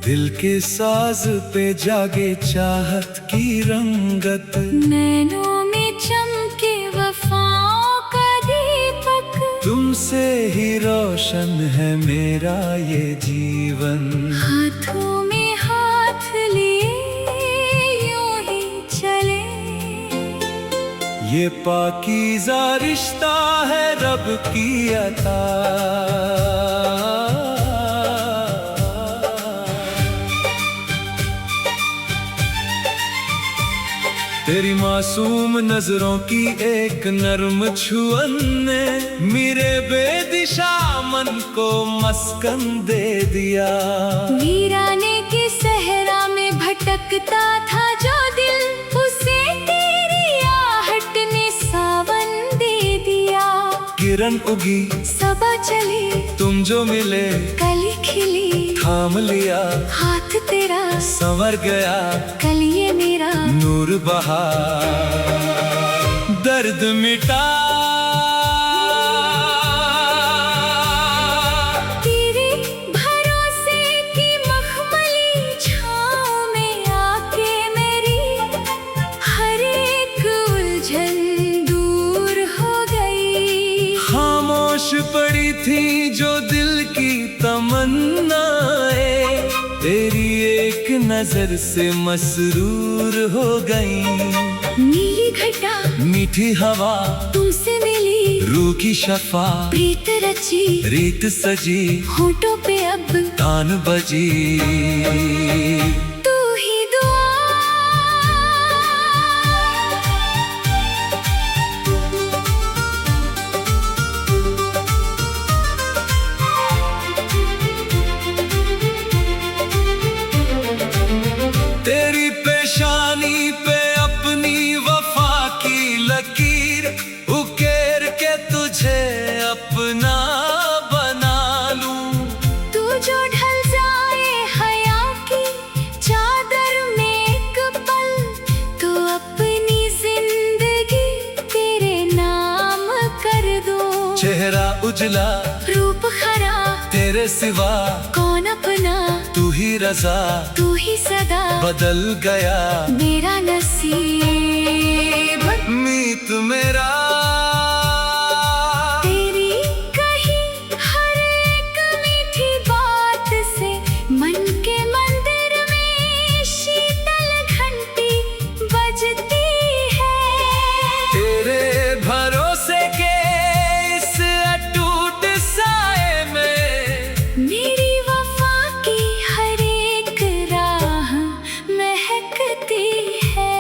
दिल के साज पे जागे चाहत की रंगत, नैनों में चमके वफाओं का दीपक। तुमसे ही रोशन है मेरा ये जीवन। हाथों में हाथ लिए यूं ही चले, ये पाकीज़ा रिश्ता है रब की अता। तेरी मासूम नजरों की एक नर्म छुअन ने मेरे बेदिशा मन को मस्कन दे दिया। वीराने के सहरा में भटकता था जो दिल, उसे तेरी आहट ने सावन दे दिया। किरण उगी सबा चली, तुम जो मिले कली खिली। थाम लिया हाथ तेरा, संवर गया कल ये मेरा। नूर बहा दर्द मिटा, तेरे भरोसे की मखमली छाँव में आके मेरी हर एक उलझन दूर हो गई। खामोश पड़ी थी जो दिल की तमन्नाएं, तेरी एक नजर से मसरूर हो गई। नीली घटा मीठी हवा तुमसे मिली, रूह की शफा प्रीत रची, रीत सजी। होठों पे अब तान बजी, तू ही दुआ। तेरी पेशानी पे अपनी वफा की लकीर उकेर के तुझे अपना बना लूं। तू जो ढल जाए हया की चादर में एक पल, तो अपनी जिंदगी तेरे नाम कर दूं। चेहरा उजला रूप खरा तेरे सिवा कौन अपना, तू ही रजा तू ही सदा बदल गया मेरा नसीब। मीत मेरा तेरी कही हर एक मीठी बात से मन के मंदिर में शीतल घंटी बजती है। तेरे भरोसे के इस अटूट साए में मेरी वफा की हर एक राह महकती है।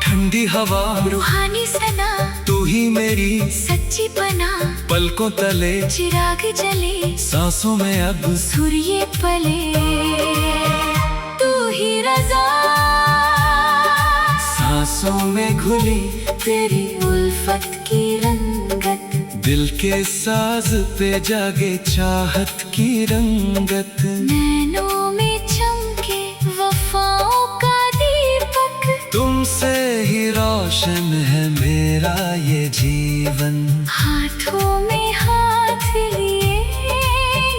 ठंडी हवा रूहानी सना तू ही मेरी सच्ची बना, पलकों तले चिराग जले सांसों में अब सूर्य पले। तू ही रज़ा सांसों में घुली तेरी उल्फत की रंगत, दिल के साज पे जागे चाहत की रंगत। नैनों में चमके वफाओं का दीपक। तुमसे ही रोशन है मेरा ये जीवन। हाथों में हाथ लिए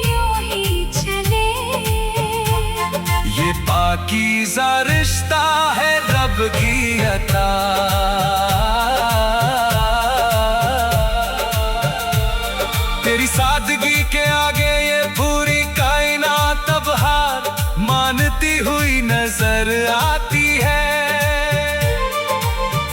यूं ही चले, ये पाकीज़ा रिश्ता है रब की अता। तेरी सादगी के आगे ये पूरी कायनात अब हार मानती हुई नजर आती है।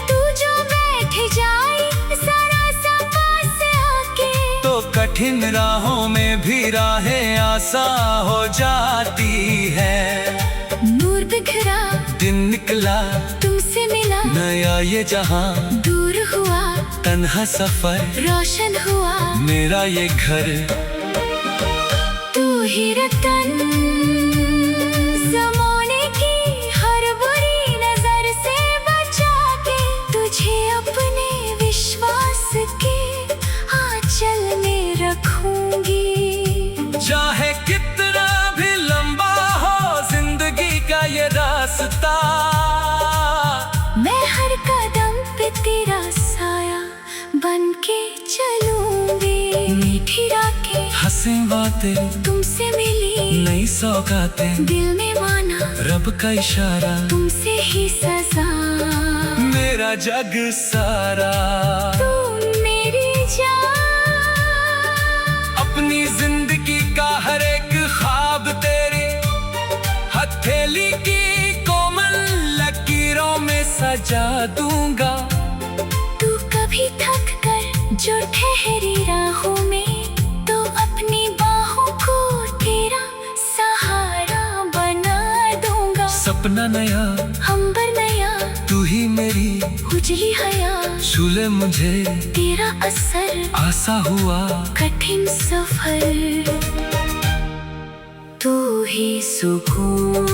तू जो बैठ जाए जरा सा पास आके, तो कठिन राहों में भी राहें आसान हो जाती है। नूर बिखरा दिन निकला तुमसे मिला, नया ये जहां दूर हुआ तन्हा सफर रोशन हुआ मेरा ये घर। तू ही रतन ज़माने की हर बुरी नजर से बचा के, तुझे अपने विश्वास के आंचल में रखूंगी। चाहे कितना भी लंबा हो जिंदगी का ये रास्ता, मैं हर कदम पे तेरा साया बन के चलूंगी। मीठी राखें हंसे बातें तुमसे मिली, नई सौगातें दिल ने माना रब का इशारा, तुमसे ही सजा। मेरा जग सारा तुम मेरी जान, अपनी जिंदगी का हर एक ख्वाब तेरी हथेली की कोमल लकीरों में सजा दूंगा। तू कभी थक कर जो ठहरी राहों में, तो अपनी बाहों को तेरा सहारा बना दूंगा। सपना नया अंबर नया, तू ही मेरी उजली हया, छूले मुझे तेरा असर आसा हुआ कठिन सफर। तू ही सुकून,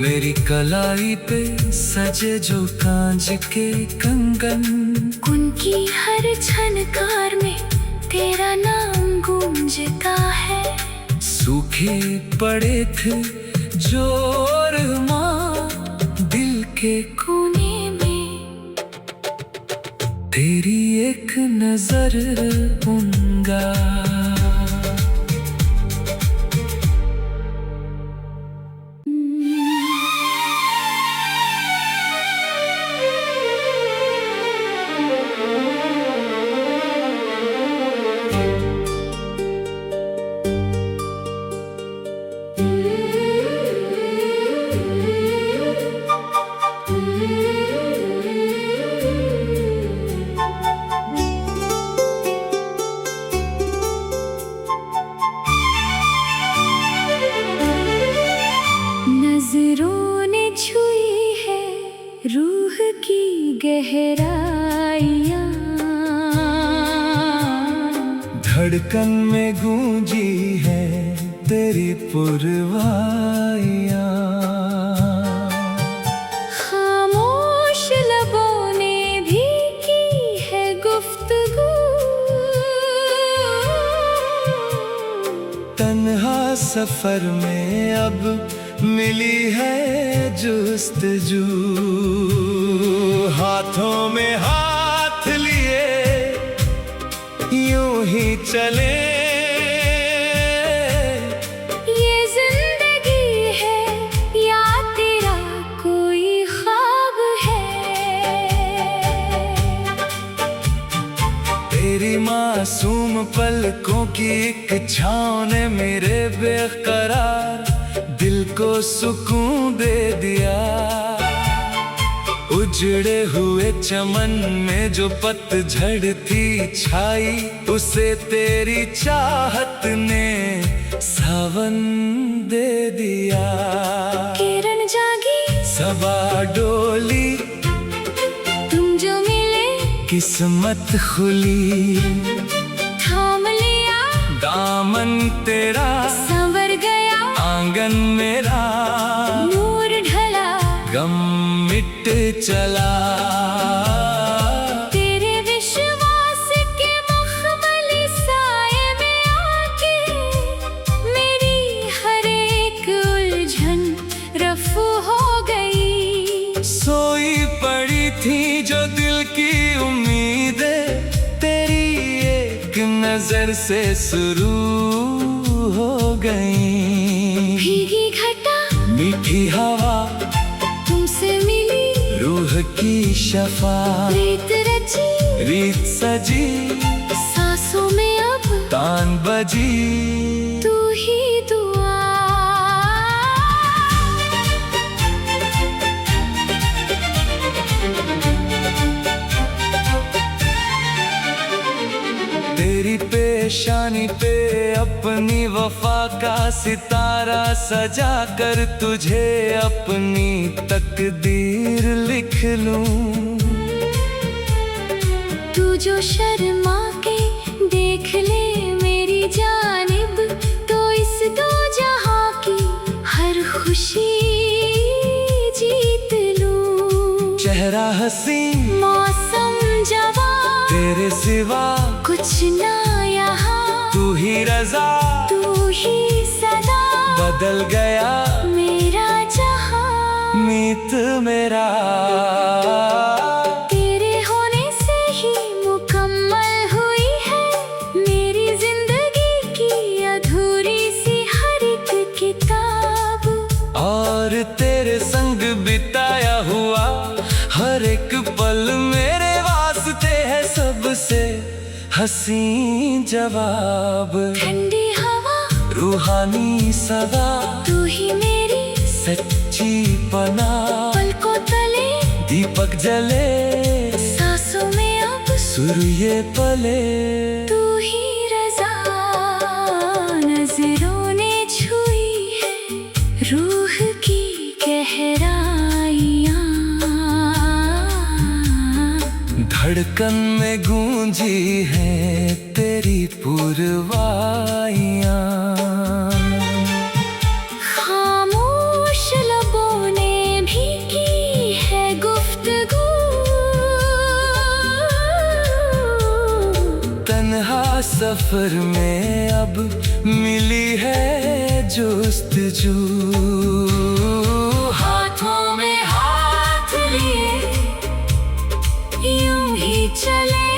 मेरी कलाई पे सजे जो कांच के कंगन, उनकी हर झनकार में तेरा नाम गूंजता है। सूखे पड़े थे जो अरमां दिल के कोने में, तेरी एक नजर उनगा। नजरों ने छुई है रूह की गहराइयाँ, धड़कन में गूंजी है तेरी पुरवाइयाँ। खामोश लबों ने भी की है गुफ्तगू, तन्हा सफर में अब मिली है जुस्तजू। हाथों में हाथ लिए यूं ही चले, ये जिंदगी है या तेरा कोई ख्वाब है। तेरी मासूम पलकों की एक छाँव ने मेरे बेकरार दिल को सुकून दे दिया। उजड़े हुए चमन में जो पतझड़ थी छाई, उसे तेरी चाहत ने सावन दे दिया। किरण जागी सबा डोली तुम जो मिले, किस्मत खुली, थाम लिया दामन तेरा संवर गया, आंगन मेरा नूर ढला, गम मिट चला। तेरे विश्वास के मखमली साए में आके मेरी हर एक उलझन रफू हो गई। सोई पड़ी थी जो दिल की उम्मीदें, तेरी एक नजर से शुरू हो गई। भीगी घटा मीठी हवा तुमसे मिली, रूह की शफा प्रीत रची, रीत सजी, सांसों में अब तान बजी। तू ही दुआ। तेरी पेशानी पे अपनी वफा का सितारा सजा कर तुझे अपनी तकदीर लिख लूं। तू जो शर्मा के देख ले मेरी जानिब, तो इस दो जहां की हर खुशी जीत लूं। चेहरा हसी मौसम जवां, तेरे सिवा कुछ ना यहाँ, तू ही रजा, तू ही सदा, बदल गया मेरा जहां। मीत मेरा तेरे होने से ही मुकम्मल लब से हंसी जवाब, ठंडी हवा रूहानी सदा, तू ही मेरी सच्ची पनाह। पलकों तले दीपक जले, सांसों में अब सुर ये पले, तू ही रज़ा। नजरों ने छुई है रूह की गहराइयाँ, धड़कन में गूंजी है तेरी पुरवाइयाँ। खामोश लबों ने भी की है गुफ्तगू, तन्हा सफर में अब मिली है जुस्तजू। हाथों में हाथ लिए यूं ही चले,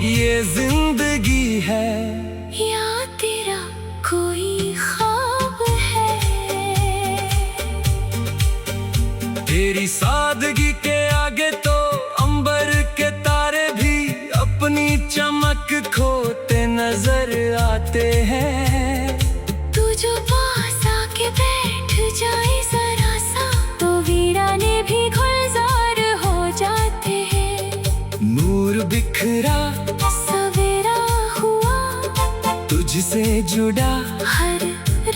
ये जिंदगी है या तेरा कोई ख्वाब है। तेरी सादगी के आगे तो अंबर के तारे भी अपनी चमक खोते नजर आते हैं। तू जो पास आके बैठ जाए जरा सा, तो वीराने भी गुलजार हो जाते हैं। नूर बिखरा सवेरा हुआ, तुझसे जुड़ा हर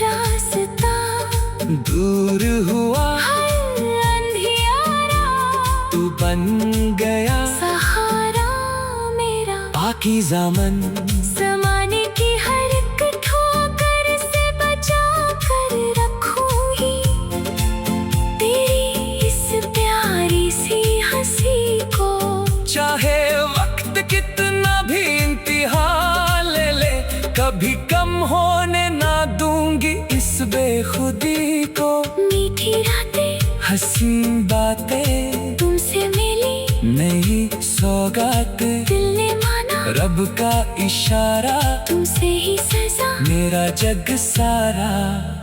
रास्ता दूर हुआ, हर अंधियारा तू बन गया सहारा मेरा। पाकीज़ा मन, ज़माने की हर एक ठोकर से बचा कर रखूंगी तेरी इस प्यारी सी हंसी को। चाहे वक्त कितना भी इम्तिहा ले ले, कभी कम होने ना दूंगी इस बेखुदी को। मीठी रातें हंसी बातें तुमसे मिली, नई सौगात, दिल ने माना रब का इशारा, तुमसे ही सजा मेरा जग सारा।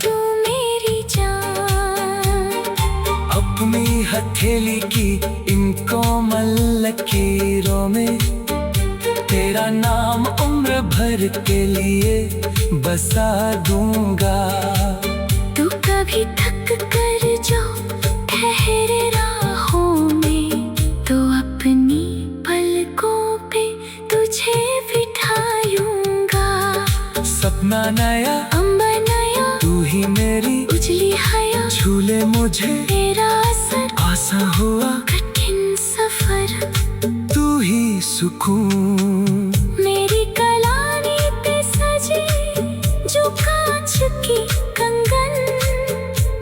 तू मेरी जान, अपनी हथेली की इन कोमल लकीरों में तेरा नाम उम्र भर के लिए बसा दूंगा। तू कभी थक कर जो ठहरे राहों में, तो अपनी पलकों पे तुझे बिठायूंगा। सपना नया अंबर नया, तू ही मेरी उजली हया, झूले मुझे तेरा असर आसा हुआ, कठिन सफर तू ही सुकून। मेरी कलानी पे सजे जो कांच की कंगन,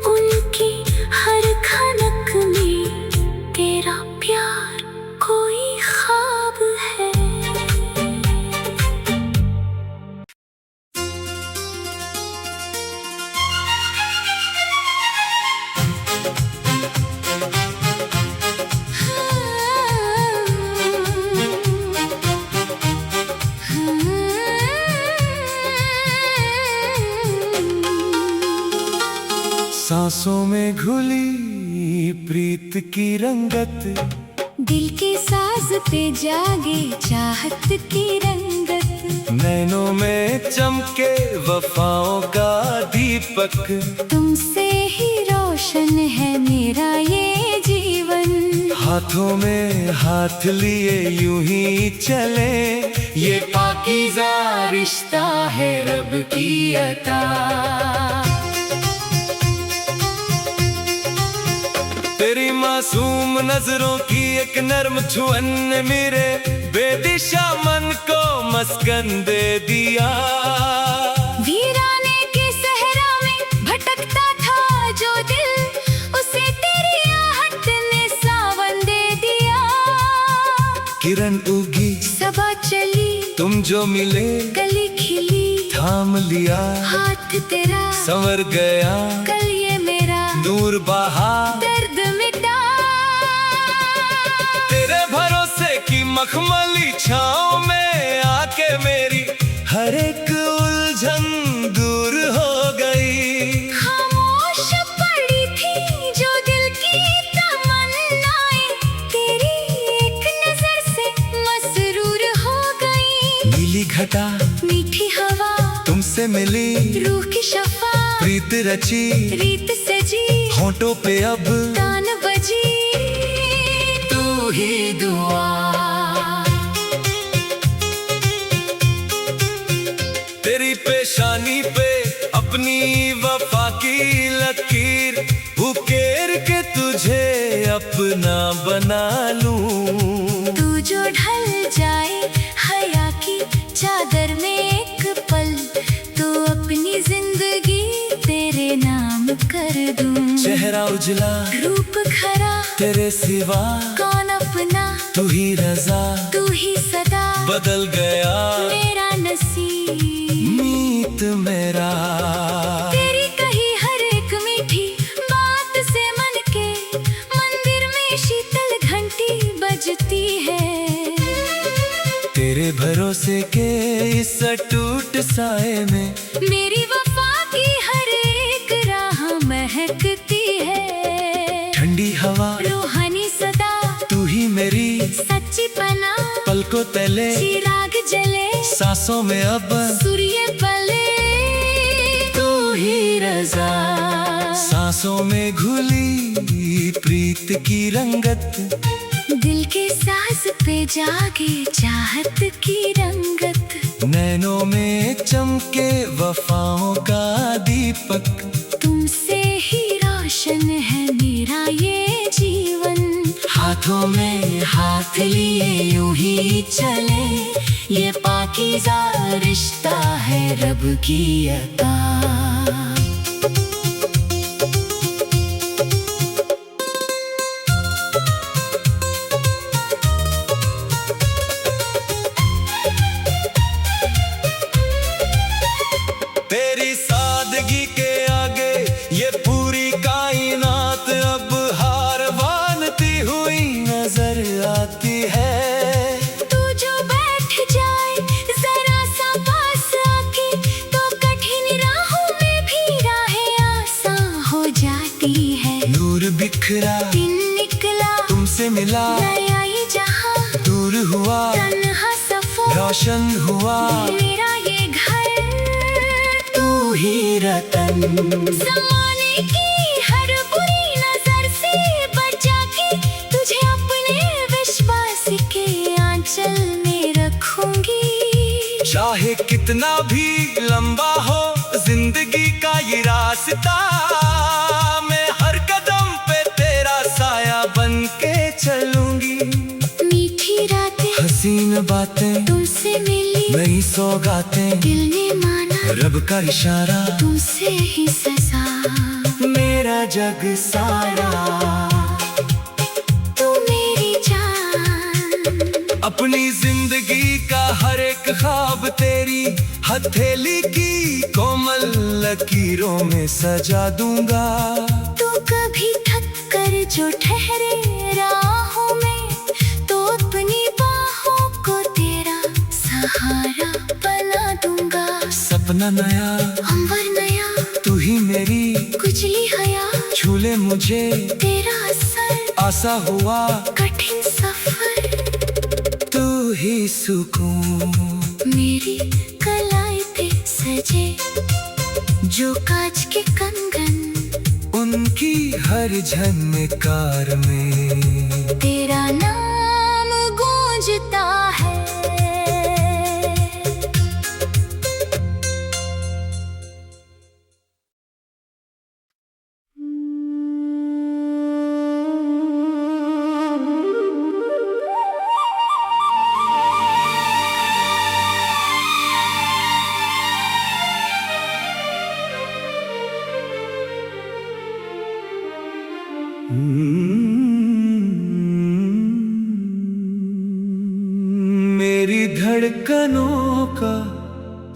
उनकी हर खनक में तेरा प्यार कोई ख्वाब है। सांसों में घुली प्रीत की रंगत, दिल के साज पे जागे चाहत की रंगत, नैनों में चमके वफाओं का दीपक, तुमसे ही रोशन है मेरा ये जीवन। हाथों में हाथ लिए यूं ही चले, ये पाकीज़ा रिश्ता है रब की अता। तेरी मासूम नजरों की एक नर्म छुअन ने मेरे बेदिशा मन को मस्कन दे दिया। वीराने के सहरा में भटकता था जो दिल, उसे तेरी आहट ने सावन दे दिया। किरण उगी सबा चली, तुम जो मिले कली खिली, थाम लिया हाथ तेरा संवर गया, कल ये मेरा नूर बहा दर्द मिटा। तेरे भरोसे की मखमली छाँव में आके मेरी हर एक उलझन दूर हो गई। खामोश पड़ी थी जो दिल की तमन्नाएं, तेरी एक घटा मीठी हवा तुमसे मिली, रूह की शफा प्रीत रची, रीत सजी होठों पे अब तान बजी, तू ही दुआ। तेरी पेशानी पे अपनी वफा की लकीर उकेर के तुझे अपना बना लूं। तू जो ढल जाए हया की चादर में एक पल, तो अपनी जिंदगी तेरे नाम कर दूं। चेहरा उजला रूप खरा तेरे सिवा कौन अपना, तू ही रजा तू ही सदा बदल गया मेरा नसीब। मीत मेरा तेरी कही हर एक मीठी बात से मन के मंदिर में शीतल घंटी बजती है। तेरे भरोसे के इस अटूट साए में मेरी वफा की हर एक राह महकती है। ठंडी हवा रूहानी सदा तू ही मेरी सच्ची पना, पलकों तले चिराग जले सांसों में अब सूर्य पले, तू ही रजा। सांसों में घुली प्रीत की रंगत, दिल के साज पे जागे चाहत की रंगत। नैनों में चमके वफाओं का दीपक, तुमसे ही रोशन है मेरा ये जीवन। हाथों में हाथ लिए यूं ही चले, ये पाकीज़ा रिश्ता है रब की अता। तेरी सादगी के आगे ये पूरी कायनात अब हार मानती हुई नजर आती है। तू जो बैठ जाए जरा सा पास आके, तो कठिन राहों में भी राहें आसान हो जाती है। नूर बिखरा दिन निकला तुमसे मिला, नया ही जहां दूर हुआ तन्हा सफर, रोशन हुआ मेरा ये घर। तू ही रतन, ज़माने की हर बुरी नजर से बचा के तुझे अपने विश्वास के आंचल में रखूंगी। चाहे कितना भी लंबा हो जिंदगी का ये रास्ता, मैं हर कदम पे तेरा साया बन के चलूंगी। मीठी रातें हसीन बातें तुमसे मिली, नई सौगातें दिल ने माना रब का इशारा, तुमसे ही सजा। मेरा जग सारा तू मेरी जान, अपनी जिंदगी का हर एक ख्वाब तेरी हथेली की कोमल लकीरों में सजा दूंगा। तू कभी थक कर जो ठहरे राहों में, तो अपनी बाहों को तेरा सहारा बना दूंगा। सपना नया अंबर नया तू ही मेरी, कुचली हया झूले मुझे तेरा असर, आसा हुआ कठिन सफर। तू ही सुकून, मेरी कलाई पे सजे जो कांच के कंगन, उनकी हर झनकार में तेरा नाम गूंजता है। मेरी धड़कनों का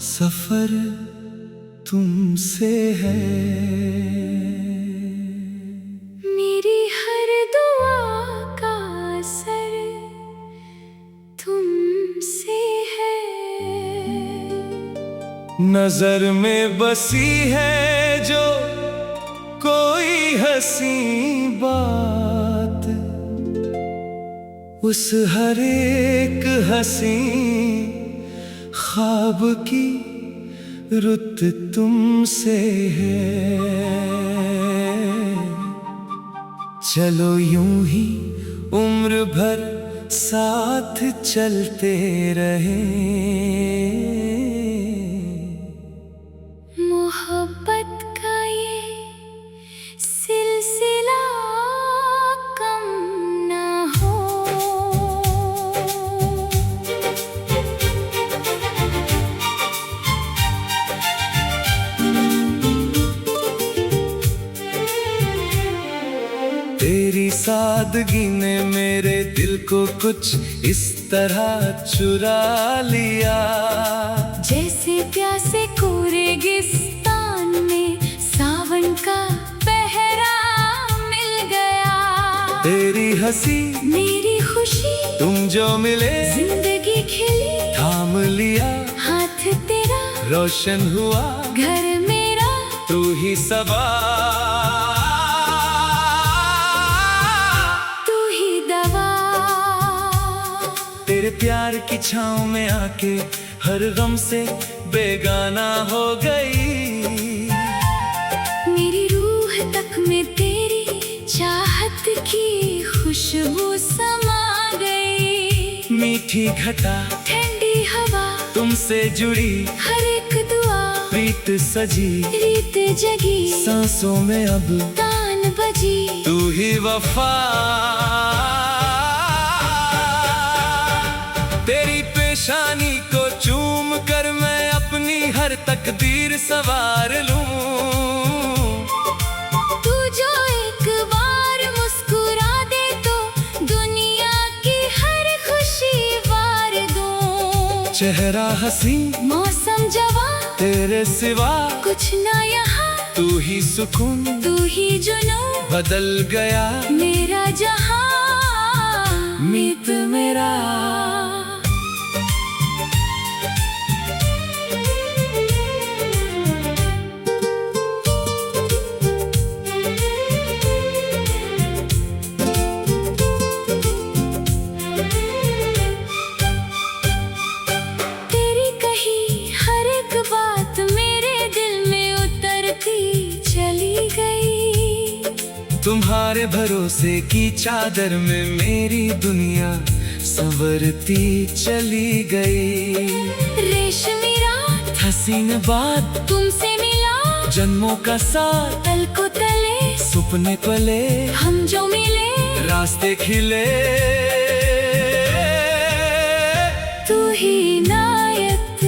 सफर तुमसे है, मेरी हर दुआ का असर तुमसे है। नजर में बसी है जो कोई हंसी बात, उस हर एक हंसी ख्वाब की रुत तुमसे है। चलो यूं ही उम्र भर साथ चलते रहें। मोहब्बत का ये सिलसिला कम ना हो। तेरी सादगी ने मेरे दिल को कुछ इस तरह चुरा लिया, जैसे प्यासे को रेगिस्तान में सावन का पहरा मिल गया। तेरी हंसी मेरी खुशी तुम जो मिले, जिंदगी खिली थाम लिया हाथ तेरा, रोशन हुआ घर मेरा तू ही सबा, तू ही दवा। तेरे प्यार की छाँव में आके हर गम से बेगाना हो गई। मेरी रूह तक में तेरी चाहत की खुशबू समा गई। मीठी घटा ठंडी हवा तुमसे जुड़ी, हर एक दुआ प्रीत सजी, रीत जगी, सांसों में अब तान बजी, तू ही वफा। तेरी पेशानी को चूम कर मैं अपनी हर तकदीर सवार लूं। तू जो एक बार मुस्कुरा दे तो दुनिया की हर खुशी वार दूं। चेहरा हंसी मौसम जवा तेरे सिवा कुछ ना यहाँ, तू ही सुकून तू ही जुनून बदल गया मेरा जहां। मीत मेरा। तेरी कही हर एक बात मेरे दिल में उतरती चली गई। तुम्हारे भरोसे की चादर में मेरी दुनिया संवरती चली गई। रेशमी रात हसीन बात तुमसे मिला, जन्मों का साथ तल को तले सपने पले, हम जो मिले रास्ते खिले। तू ही नायक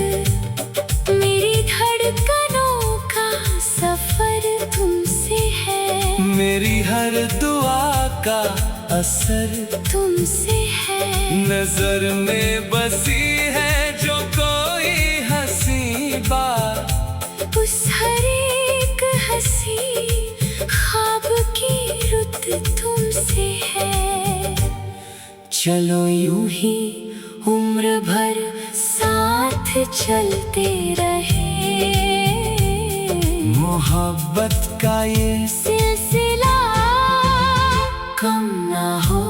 मेरी धड़कनों का सफर तुमसे है। मेरी हर दुआ का असर तुमसे है। नजर में बसी है जो कोई हंसी बात, उस हर एक हंसी ख्वाब की रुत तुमसे है। चलो यूं ही उम्र भर साथ चलते रहे। मोहब्बत का ये सिलसिला कम ना हो।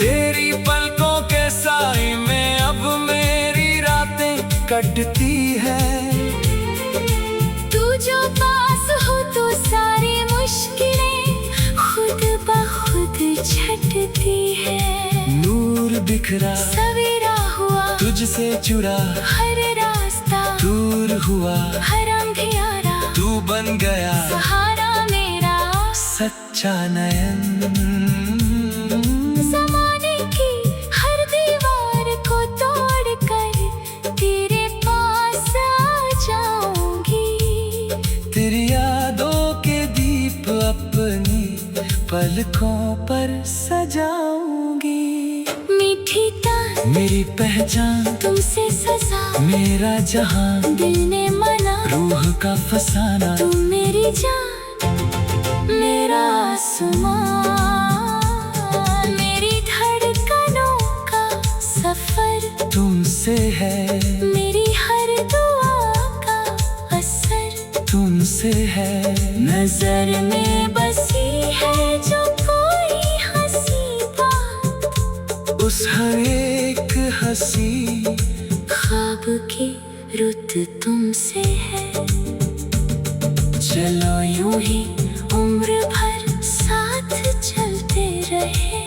तेरी पलकों के साए में अब मेरी रातें कटती है। तू जो पास हो तो सारी मुश्किलें खुद ब खुद छटती है। नूर बिखरा सवेरा हुआ तुझसे जुड़ा, हर रास्ता दूर हुआ हर अंधियारा, तू बन गया सहारा मेरा। सच्चा नयन। ज़माने की हर दीवार को तोड़ कर तेरे पास आ जाऊंगी। तेरी यादों के दीप अपनी पलकों पर सजाऊंगी। मीठी तान मेरी पहचान तुमसे सजा, मेरा जहां दिल ने मना रूह का फसाना। तू मेरी जान मेरा आसमां। मेरी धड़कनों का सफर तुमसे है। मेरी हर दुआ का असर तुमसे है। नजर में बसी है जो कोई उस हर एक हंसी ख्वाब की रुत तुमसे है। चलो यूं ही उम्र भर साथ चलते रहे,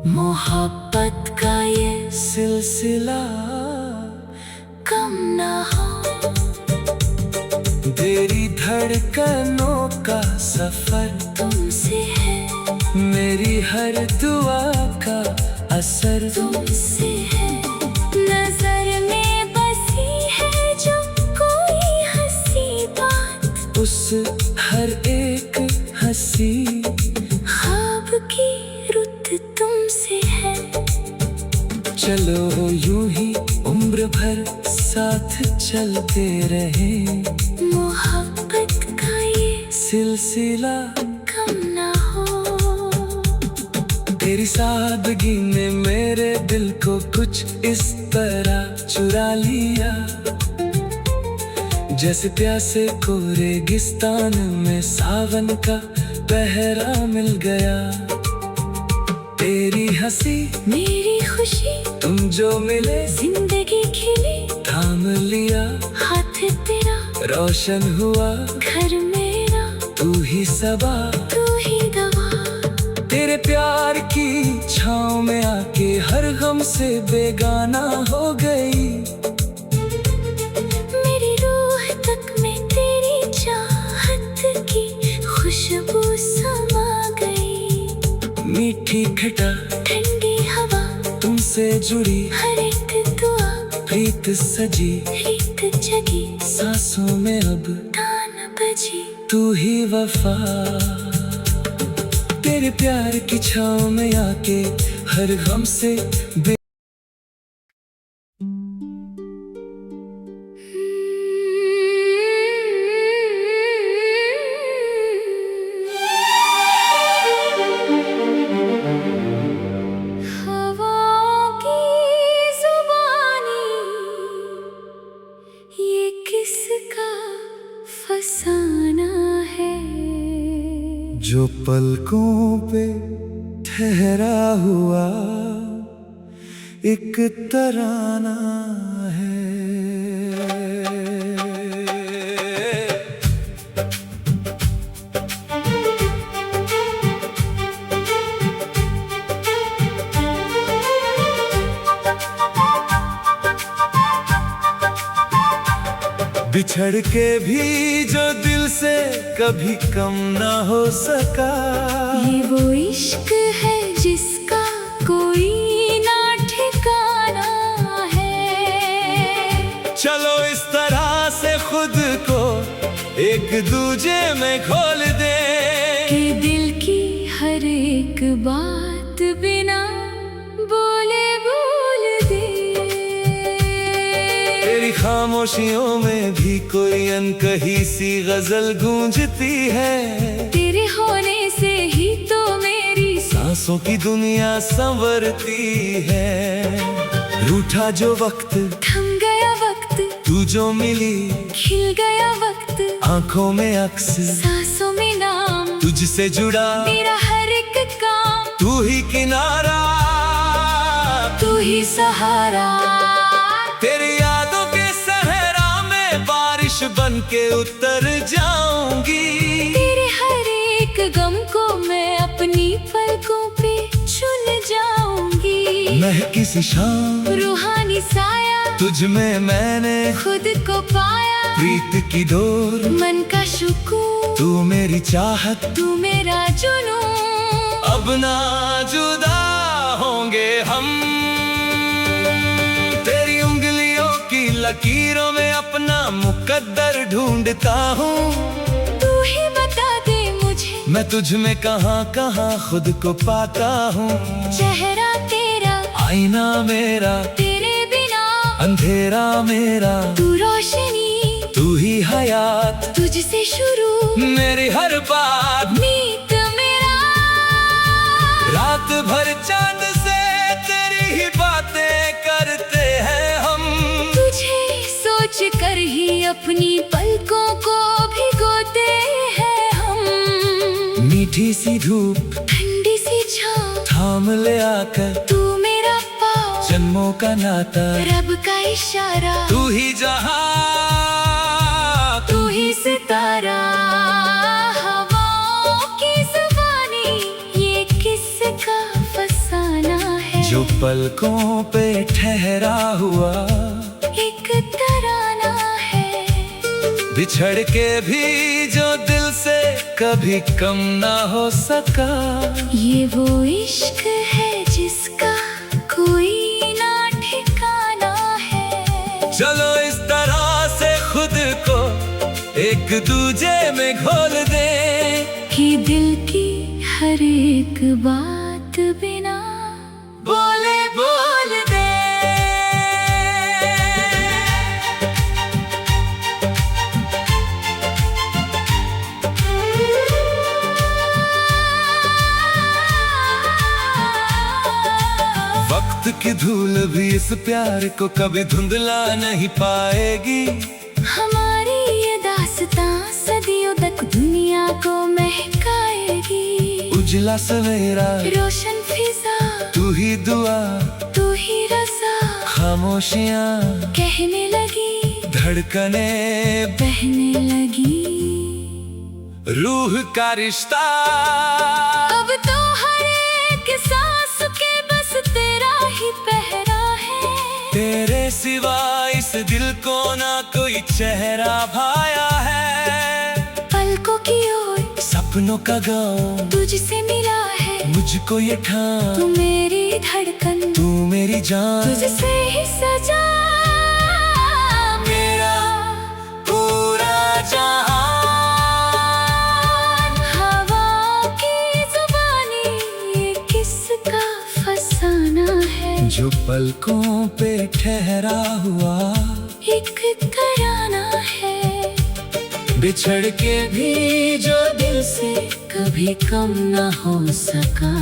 मोहब्बत का ये सिलसिला कम ना हो। तेरी धड़कनों का सफर तुमसे है, मेरी हर दुआ का असर तुमसे है। नजर में बसी है जो कोई हंसी बात, उस हर एक हंसी ख्वाब की रुत तुमसे है। चलो यूं ही उम्र भर साथ चलते रहे, मोहब्बत का ये सिलसिला कम ना हो। तेरी सादगी ने मेरे दिल को कुछ इस तरह चुरा लिया, जैसे प्यासे को रेगिस्तान में सावन का पहरा मिल गया। तेरी हंसी मेरी खुशी, तुम जो मिले जिंदगी खिली, थाम लिया हाथ तेरा रोशन हुआ घर मेरा, तू ही सबा तू ही दवा। तेरे प्यार की छाँव में आके हर गम से बेगाना हो गई। मेरी रूह तक में तेरी चाहत की खुशबू समा गई। मीठी खटा ठंडी हवा, तुमसे जुड़ी हर एक दुआ, प्रीत सजी रीत जगी, सांसों में अब तान बजी। तू ही वफा, तेरे प्यार की छाँव में आके हर गम से हवाओं की जुबानी, ये किसका फसाना है। जो पलकों पे ठहरा हुआ एक तराना है। बिछड़ के भी जो दिल से कभी कम ना हो सका, ये वो इश्क है जिसका कोई ना ठिकाना है। चलो इस तरह से खुद को एक दूजे में खोल दे, कि दिल की हर एक बात बिना बोले बोल दे। तेरी खामोशियों में भी कोई अनकही सी गजल गूंजती है। तेरे होने से ही तो मेरी सांसों की दुनिया संवरती है। रूठा जो वक्त थम गया वक्त, तू जो मिली खिल गया वक्त, आंखों में अक्स सांसों में नाम, तुझसे जुड़ा मेरा हर एक काम। तू ही किनारा, तू ही सहारा, तेरी यादों के सहरा में बारिश बन के उतर जाऊंगी। तेरे हर एक गम को मैं अपनी पलकों पे चुन जाऊंगी। महकी सी शाम रूहानी साया, तुझ में मैंने खुद को पाया। प्रीत की डोर, मन का सुकून, तू मेरी चाहत, तू मेरा जुनून। अब ना जुदा होंगे हम। तेरी उंगलियों की लकीरों में अपना मुकद्दर ढूंढता हूँ। तू ही बता दे मुझे, मैं तुझ में कहाँ कहाँ खुद को पाता हूँ। चेहरा तेरा, आईना मेरा, तेरे बिना अंधेरा मेरा, तू रोशनी, तू ही हयात, तुझसे शुरू मेरी हर बात। मीत मेरा, रात भर चांद से तेरी ही बातें करते हैं हम। तुझे सोच कर ही अपनी पलकों को भिगोते हैं हम। मीठी सी धूप, ठंडी सी छाँव, था थाम ले आकर, तू मेरा पाँव, जन्मों का नाता, रब का इशारा, तू ही जहां, तू ही सितारा। हवाओं की जुबानी, ये किसका फसाना है? जो पलकों पे ठहरा हुआ एक तराना है। बिछड़ के भी जो दिल से कभी कम ना हो सका। ये वो इश्क है जिसका कोई ना ठिकाना है। चलो इस तरह से खुद को एक दूजे में घोल दे, कि दिल की हर एक बात बिना बोले बोल दे। वक्त की धूल भी इस प्यार को कभी धुंधला नहीं पाएगी। हमारी ये दास्तां सदियों तक दुनिया को महकाएगी। उजला सवेरा, रोशन फिजा, तू ही दुआ, तू ही रज़ा, खामोशियां कहने लगी, धड़कने बहने लगी। रूह का रिश्ता अब तो हर एक सांस के बस तेरा ही पहरा है। तेरे सिवा इस दिल को ना कोई चेहरा भाया है। पलकों की ओर सपनों का गाँव तुझसे मिला है। मुझको ये ठान, तू मेरी धड़कन, तू मेरी जान, तुझसे ही सजा मेरा पूरा जहां। हवा की जुबानी, ये किसका फसाना है? जो पलकों पे ठहरा हुआ एक तराना है। बिछड़ के भी जो दिल से कभी कम ना हो सका।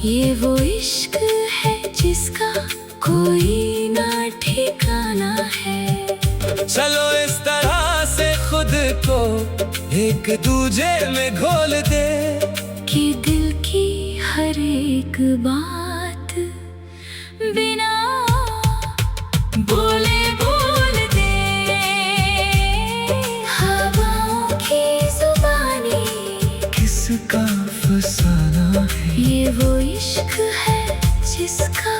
ये वो इश्क है जिसका कोई ना ठिकाना है। चलो इस तरह से खुद को एक दूजे में घोल दे, कि दिल की हर एक बात बिना बोले बोल दे। हवाओं की जुबानी, किसका फसाना है? ये वो इश्क है जिसका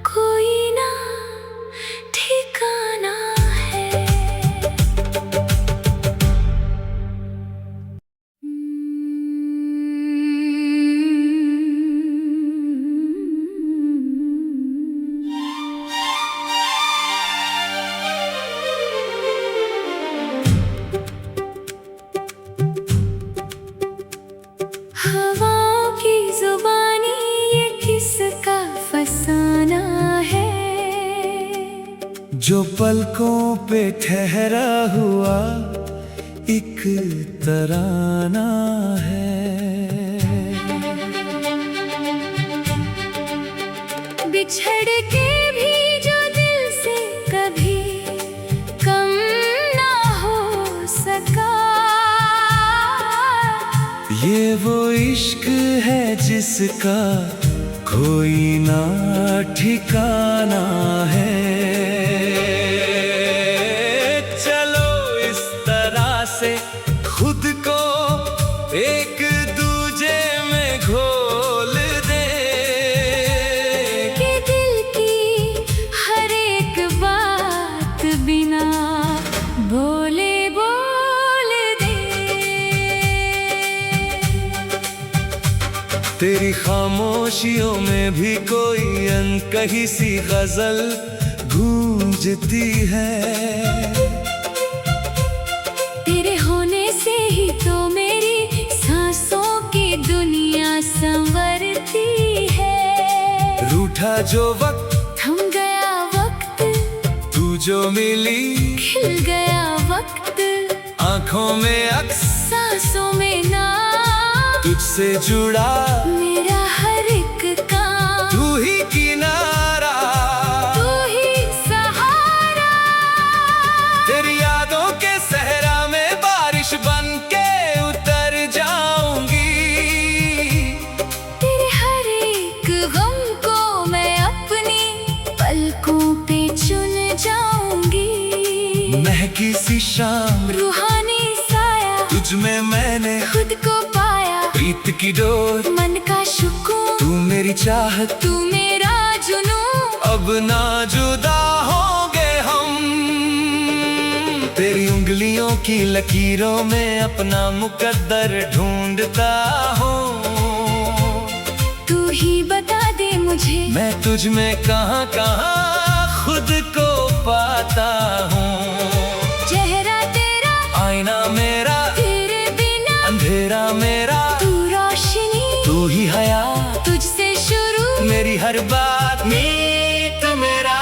कोई ना ठिकाना है। हवाओं की जुबानी, ये किसका फसाना है? जो पलकों पे ठहरा हुआ एक तराना है। बिछड़ के भी जो दिल से कभी कम ना हो सका। ये वो इश्क है जिसका कोई ना ठिकाना है। चलो इस तरह से खुद को एक दूजे में घोल दे, कि दिल की हर एक बात बिना बोले बोल दे। तेरी खामोशियों में भी कोई अनकही सी गजल गूंजती है। तेरे होने से ही तो मेरी सांसों की दुनिया संवरती है। रूठा जो वक्त, थम गया वक्त, तू जो मिली, खिल गया वक्त, आंखों में अक्स, सांसों में नाम, तुझसे जुड़ा मेरा हर एक काम। तू ही किनारा, तू ही सहारा। तेरी यादों के सहरा में बारिश बन के उतर जाऊंगी। तेरे तुझ में मैंने खुद को पाया, प्रीत की डोर, मन का सुकून, तू मेरी चाहत, तू मेरा जुनून। अब ना जुदा होंगे हम। तेरी उंगलियों की लकीरों में अपना मुकद्दर ढूंढता हूँ। तू ही बता दे मुझे, मैं तुझ में कहाँ कहाँ खुद को पाता हूँ। चेहरा तेरा, आईना मेरा, तेरे बिना अंधेरा मेरा, तू रोशनी, तू ही हया, तुझसे शुरू मेरी हर बात मीत मेरा।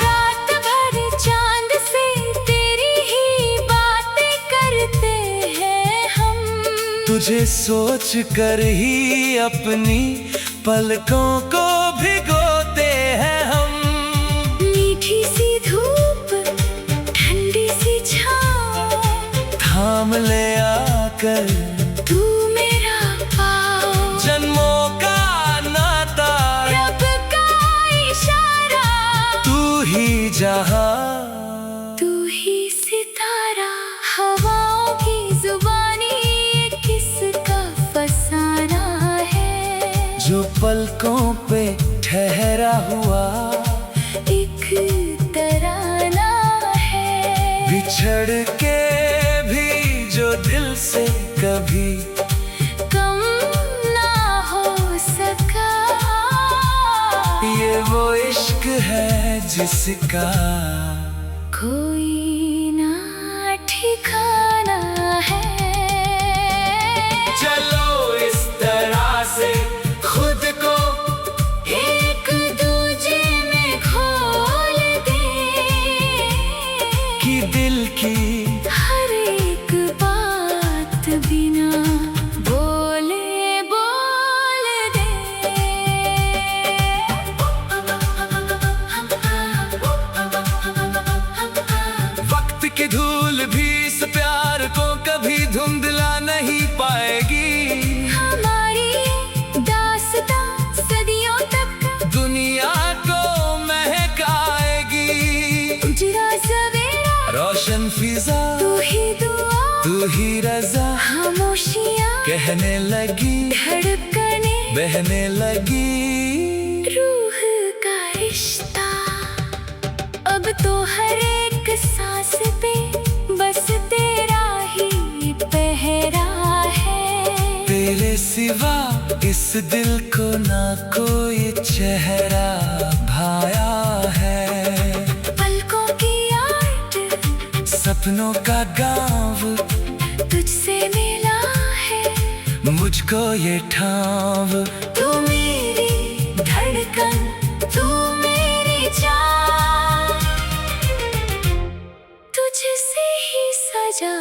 रात भर चांद से तेरी ही बातें करते हैं हम। तुझे सोच कर ही अपनी पलकों को भिगोते हैं हम। मीठी सी धूप, ठंडी सी छाँव, थाम ले आकर तू मेरा पाँव। जन्मों का नाता, रब का इशारा, तू ही जहां, तू ही सितारा। हवाओं की जुबानी, ये किसका फसाना है? जो पलकों पे ठहरा हुआ एक तराना है। बिछड़ के भी जो दिल से कभी कम ना हो सका, ये वो इश्क है जिसका कोई ना ठिकाना है। चलो इस तरह से खुद को एक दूजे में खोल दे, कि दिल की हर एक बात बिना बोले बोल दे। वक्त की धूल भी इस प्यार को कभी धुंधला नहीं पाएगी। हमारी दास्तां सदियों तक दुनिया को महकाएगी। उजड़ा सवेरा, रोशन फिजा, तू ही दुआ, तू ही रजा, खामोशियाँ कहने लगी, धड़कने, बहने लगी। रूह का रिश्ता अब तो हर एक सांस पे बस तेरा ही पहरा है। तेरे सिवा इस दिल को ना कोई चेहरा भाया है। पलकों की आर्ट, सपनों का गाँव, तुझसे मिला है मुझको ये ठाव। तू मेरी धड़कन, तू मेरी जान, तुझसे ही सजा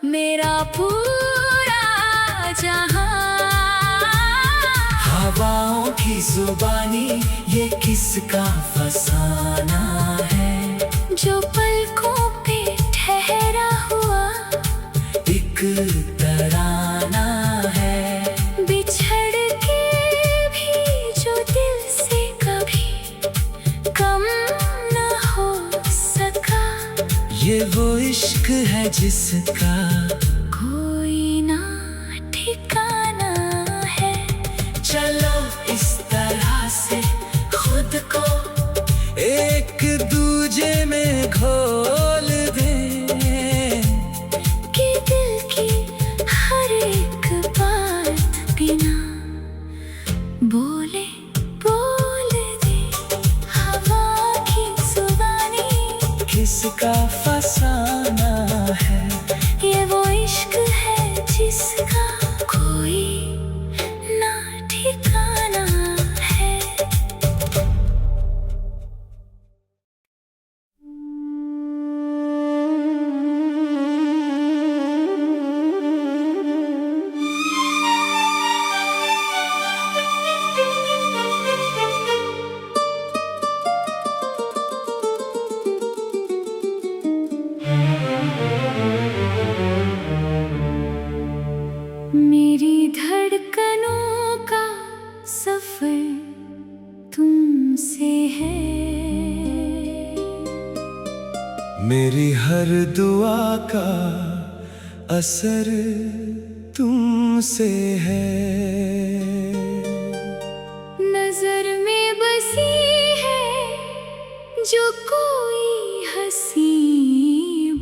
मेरा पूरा जहां। हवाओं की जुबानी, ये किसका फसाना है? जो पलकों पे ठहरा हुआ एक तराना है। बिछड़ के भी जो दिल से कभी कम न हो सका, ये वो इश्क है जिसका कोई ना ठिकाना है। चलो इस तरह से खुद को एक दूजे में घोल दे, कि दिल की हर एक बात बिना बोले बोल दे। हवा की जुबानी, किसका फसाना है? ये वो इश्क है जिसका कोई ना ठिकाना है। मेरी धड़कनों का सफर तुमसे है। मेरी हर दुआ का असर तुमसे है। नजर में बसी है जो कोई हंसी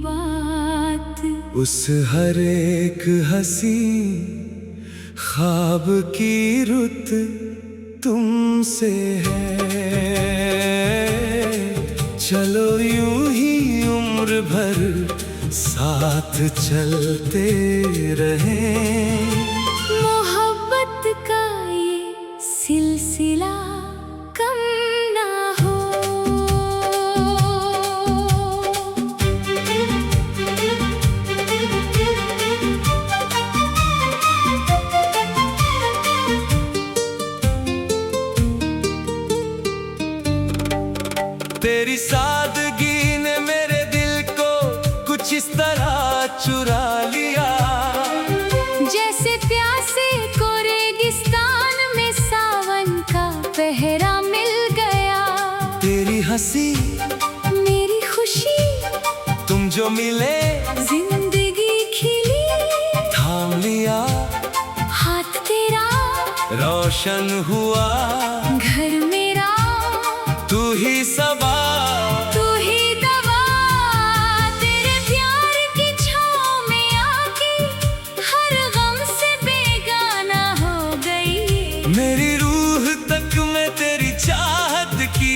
बात, उस हर एक हंसी ख्वाब की रुत तुमसे है। चलो यूं ही उम्र भर साथ चलते रहें। मोहब्बत का ये सिलसिला कम ना हो। तेरी सादगी ने मेरे दिल को कुछ इस तरह चुरा लिया, जैसे प्यासे को रेगिस्तान में सावन का पहरा मिल गया। तेरी हंसी मेरी खुशी तुम जो मिले जिंदगी खिली, थाम लिया हाथ तेरा रोशन हुआ घर मेरा, तू ही सबा तू ही दवा। तेरे प्यार की छाँव में आके हर गम से बेगाना हो गई। मेरी रूह तक में तेरी चाहत की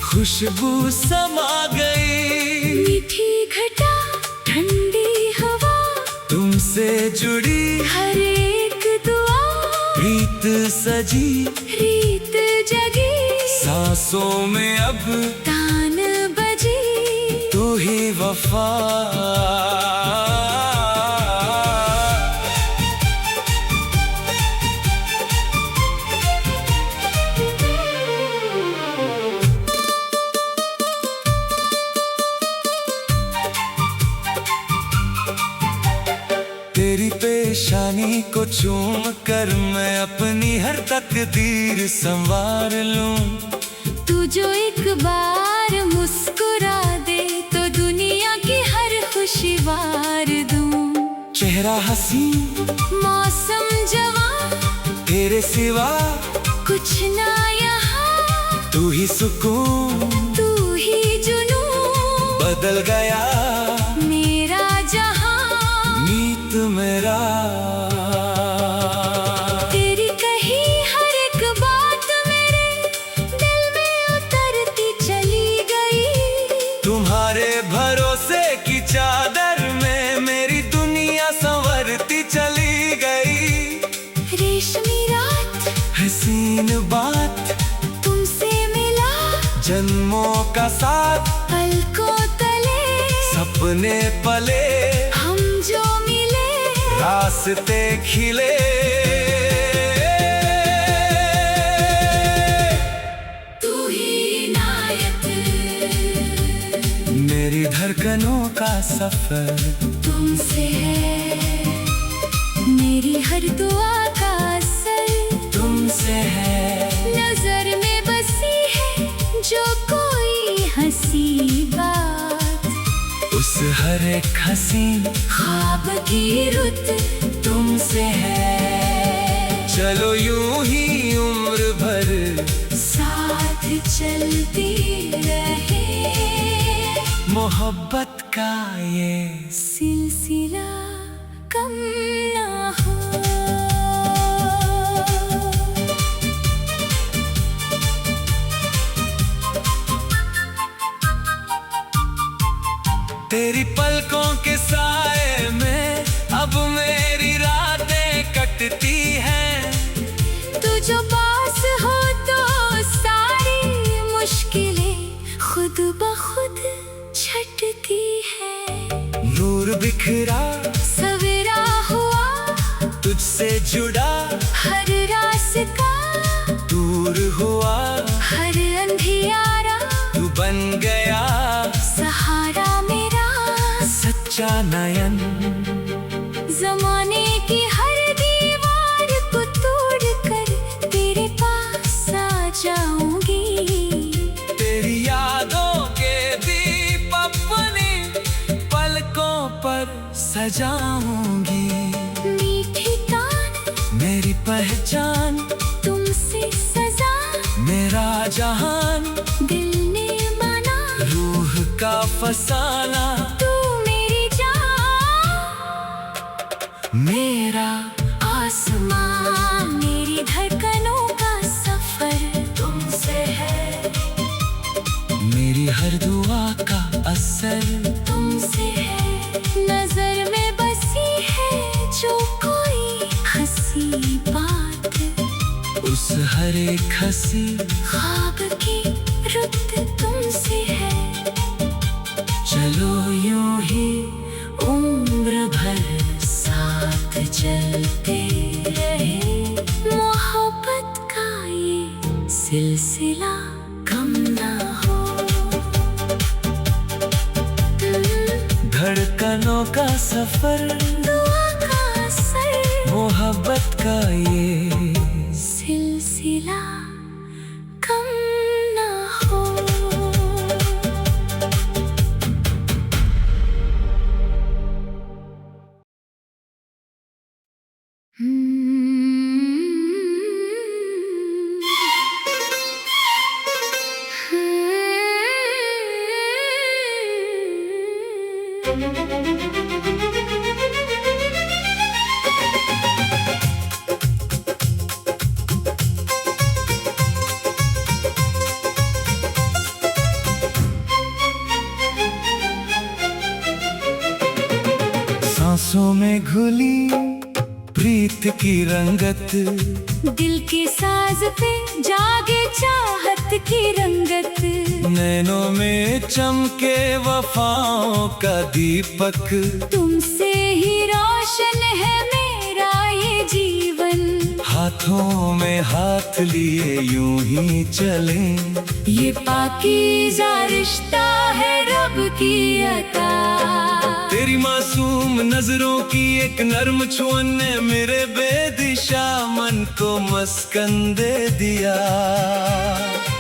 खुशबू समा गई। मीठी घटा ठंडी हवा तुमसे जुड़ी हर एक दुआ, रीत सजी रीत जगी सांसों में अब तान बजी। तू ही वफा। तेरी पेशानी को चूम कर मैं अपनी हर तकदीर संवार लूं। तू जो एक बार मुस्कुरा दे तो दुनिया की हर खुशी वार दूं। चेहरा हंसी मौसम जवां तेरे सिवा कुछ ना यहाँ, तू ही सुकून तू ही जुनून बदल गया मेरा जहां। मीत मेरा तेरी कही हर एक बात मेरे दिल में उतरती चली गई। तुम्हारे भरोसे की चादर में मेरी दुनिया संवरती चली गई। रेशमी रात हसीन बात तुमसे मिला, जन्मों का साथ पलकों तले सपने पले हम जो मिले, रास्ते खिले। तू ही इनायत मेरी धड़कनों का सफर तुमसे है, मेरी हर दुआ का असर तुमसे है। नजर में बसी है जो कोई हंसी बात, उस हर एक हंसी ख्वाब की रुत तुमसे है। चलो यूं ही उम्र भर साथ चलती रहे। मोहब्बत का ये सिलसिला कम ना हो। तेरी पलकों के साए में अब मेरी रातें कटती हैं। तू जो पास हो तो सारी मुश्किलें खुद ब खुद छटती है। नूर बिखरा सवेरा हुआ तुझसे जुड़ा हर रास्ता, दूर हुआ हर अंधियारा तू बन गया सहारा मेरा। सच्चा नयन जमाने की हर दीवार को तोड़कर तेरे पास आ जाऊंगी। तेरी यादों के दीप अपनी पलकों पर सजाऊंगी। मीठी तान मेरी पहचान, तुमसे सजा मेरा जहान, दिल ने माना रूह का फसाना। तू मेरी जान, मेरा आसमां, मेरी धड़कनों का सफर तुमसे है। मेरी हर दुआ का असर तुमसे है, नजर में बसी है जो कोई हंसी बात, उस हर एक हंसी ख्वाब की रुत तुमसे है। चलो यूं ही उम्र भर साथ चलते रहे, मोहब्बत का ये सिलसिला कम ना हो। धड़कनों का सफर, दुआ का असर, मोहब्बत का ये सिलसिला कम ना हो। सांसों में घुली प्रीत की रंगत, दिल के साज पे जागे चाहत की रंगत, नैनों में चमके वफाओं का दीपक। तुमसे ही रोशन है मेरा ये जीवन, हाथों में हाथ लिए यूं ही चले, ये पाकीज़ा रिश्ता है रब की अता। तेरी मासूम नजरों की एक नर्म छुअन ने मेरे बेदिशा मन को मस्कन दे दिया।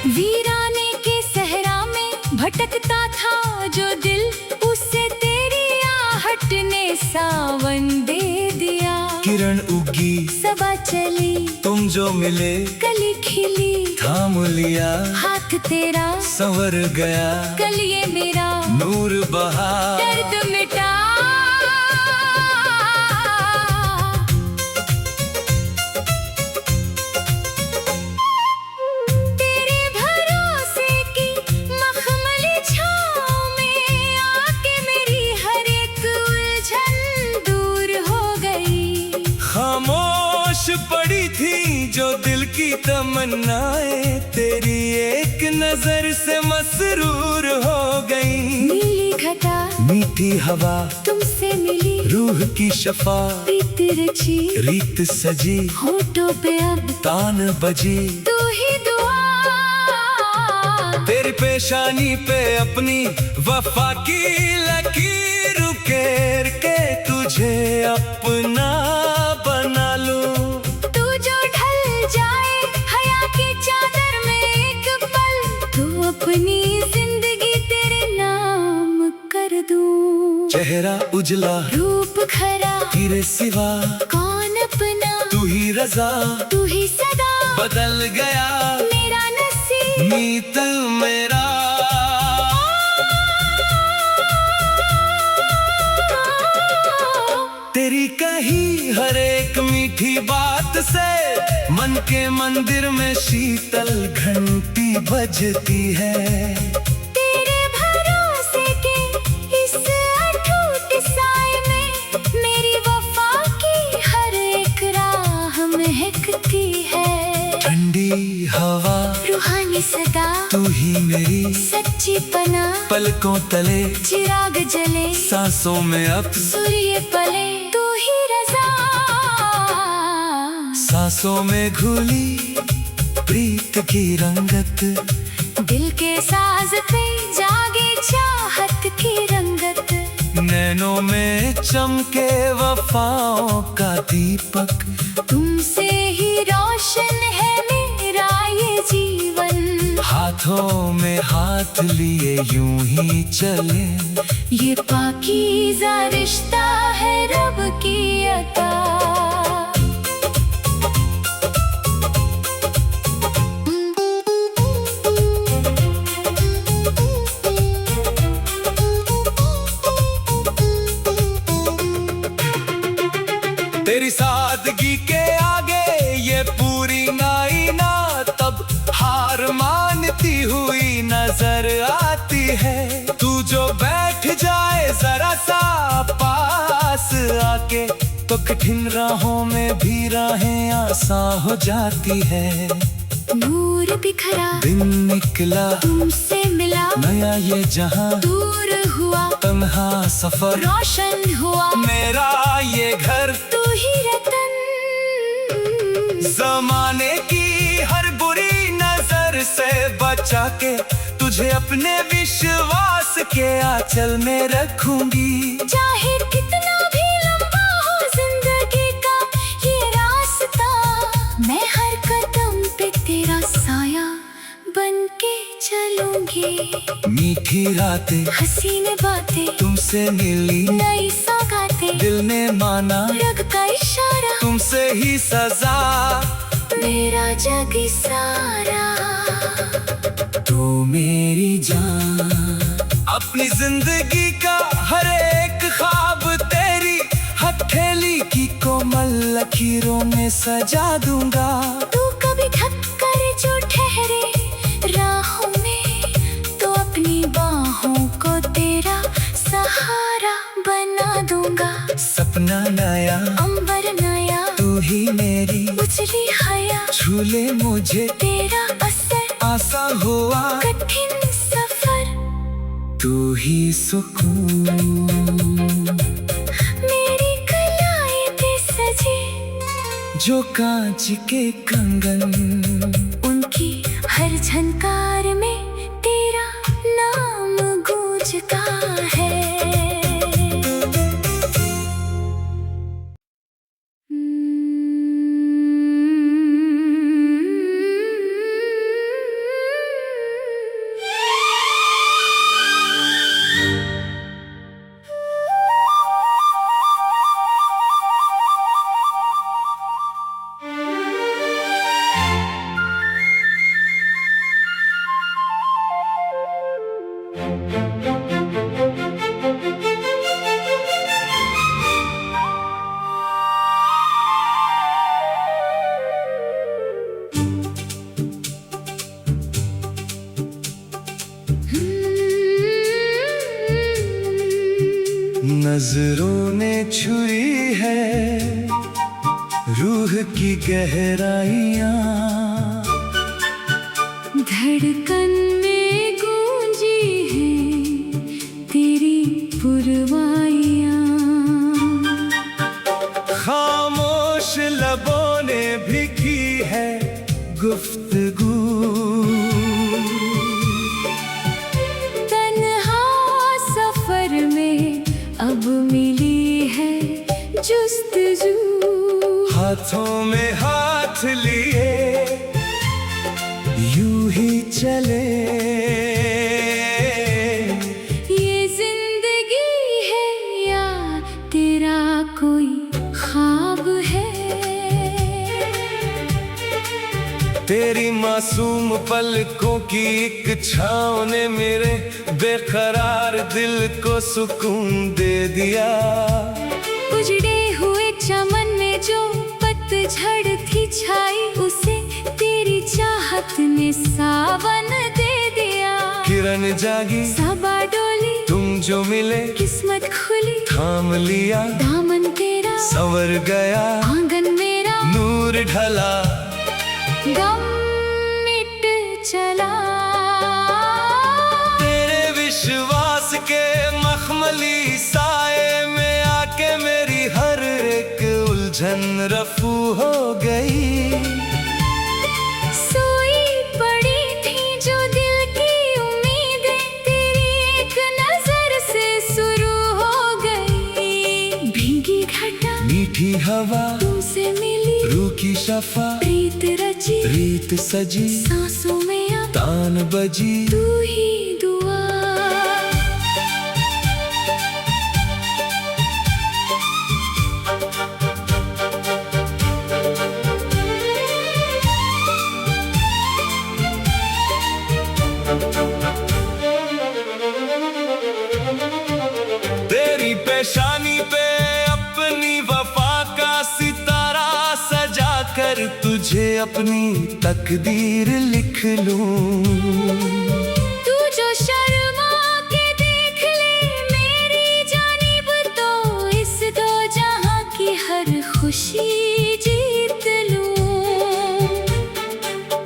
वीराने के सहरा में भटकता था जो दिल, उसे तेरी आहट ने सावन दे दिया। किरण उगी सबा चली, तुम जो मिले कली खिली, थाम लिया हाथ तेरा संवर गया, कल ये मेरा नूर बहा, दर्द मिटा। तेरे भरोसे की मखमली छाँव में आके मेरी हर एक उलझन दूर हो गई। खामोश पड़ी थी जो दिल की तमन्नाएं, तेरी एक नजर से मसरूर हो गई। नीली घटा मीठी हवा तुमसे मिली, रूह की शफा प्रीत रची, रीत सजी, होठों पे अब तान बजी। तू ही दुआ, तेरी पेशानी पे अपनी वफा की लकीर उकेर के तुझे अपना बना लूं। तू जो ढल जाए हया की चादर में एक पल, तू अपनी जिंदगी तेरे नाम कर दूं। चेहरा उजला रूप खरा तेरे सिवा, कौन अपना तू ही रजा, तू ही सदा बदल गया मेरा नसीब। मीत मेरा तेरी कही हर एक मीठी बात से, मन के मंदिर में शीतल घंटी बजती है। तेरे भरोसे के इस अटूट साए में मेरी वफा की हर एक राह महकती है। ठंडी हवा रूहानी सदा तू ही मेरी, सच्ची पना पलकों तले चिराग जले, सांसों में अब सूर्य पले, तू ही रजा। सांसों में घुली प्रीत की रंगत, दिल के साज पे जागे चाहत की रंगत, नैनों में चमके वफाओं का दीपक। तुमसे ही रोशन है मेरा ये जीवन, हाथ हाथों में हाथ लिए यूं ही चले। ये पाकीज़ा रिश्ता है रब की अता। तेरी सादगी के आगे ये पूरी नाइना तब हार मानती हुई नजर आती है। तू जो बैठ जाए जरा सा पास आके तो कठिन राहों में भी राहें आसान हो जाती है। नूर बिखरा दिन निकला तुमसे मिला, नया ये जहां दूर हुआ तन्हा सफर रोशन हुआ मेरा ये घर। तू ही रतन। जमाने की हर बुरी नजर से बचा के तुझे अपने विश्वास के आंचल में रखूंगी। चाहे कितना भी लंबा हो जिंदगी का ये रास्ता, मैं हर कदम पे तेरा साया बन के चलूंगी। मीठी रातें हसीन बातें तुमसे मिली, नई सौगातें दिल ने माना रग का इशारा, तुमसे ही सजा मेरा जग सारा। तू मेरी जान, अपनी जिंदगी का हर एक ख्वाब तेरी हथेली की कोमल लकीरों में सजा दूंगा। तू कभी थक कर जो ठहरे राहों में, तो अपनी बाहों को तेरा सहारा बना दूंगा। सपना नया अंबर नया तू ही मेरी उजली हया, झूले मुझे तेरा असर आसान हुआ कठिन सफर। तू ही सुकून मेरी कलाएं पे सजे जो कांच के कंगन, उनकी हर झनकार में तेरा नाम गूंजता है। नजरों ने छुई है रूह की गहराइयां, धड़कन में गूंजी है तेरी पुरवाइयां। खामोश लबों ने भी की है गुफ्तगू, तन्हा सफर में अब मिली है जुस्तजू। हाथों में हाथ लिए यूं ही चले। ये जिंदगी है या तेरा कोई ख्वाब है, तेरी मासूम पलकों की एक छाँव ने मेरे बेकरार दिल को सुकून दे दिया। उजड़े हुए चमन में जो पतझड़ थी छाई, उसे तेरी चाहत ने सावन दे दिया। किरण जागी सबा डोली तुम जो मिले, किस्मत खुली थाम लिया दामन तेरा, संवर गया आंगन मेरा नूर ढला, गम मिट चला। तेरे विश्वास के मखमली साए में आके मेरी हर एक उलझन रफू हो गई। सोई पड़ी थी जो दिल की उम्मीदें, तेरी एक नजर से शुरू हो गई। भीगी घटा मीठी हवा तुमसे मिली, रूह की शफा प्रीत रची रीत सजी, सांसों में तान बजी तू ही दुआ। तेरी पेशानी पे अपनी वफा का सितारा सजा कर तुझे अपनी तकदीर लिख लूं। तू जो शर्मा के देख ले मेरी जानिब तो इस दो जहां की हर खुशी जीत लूं।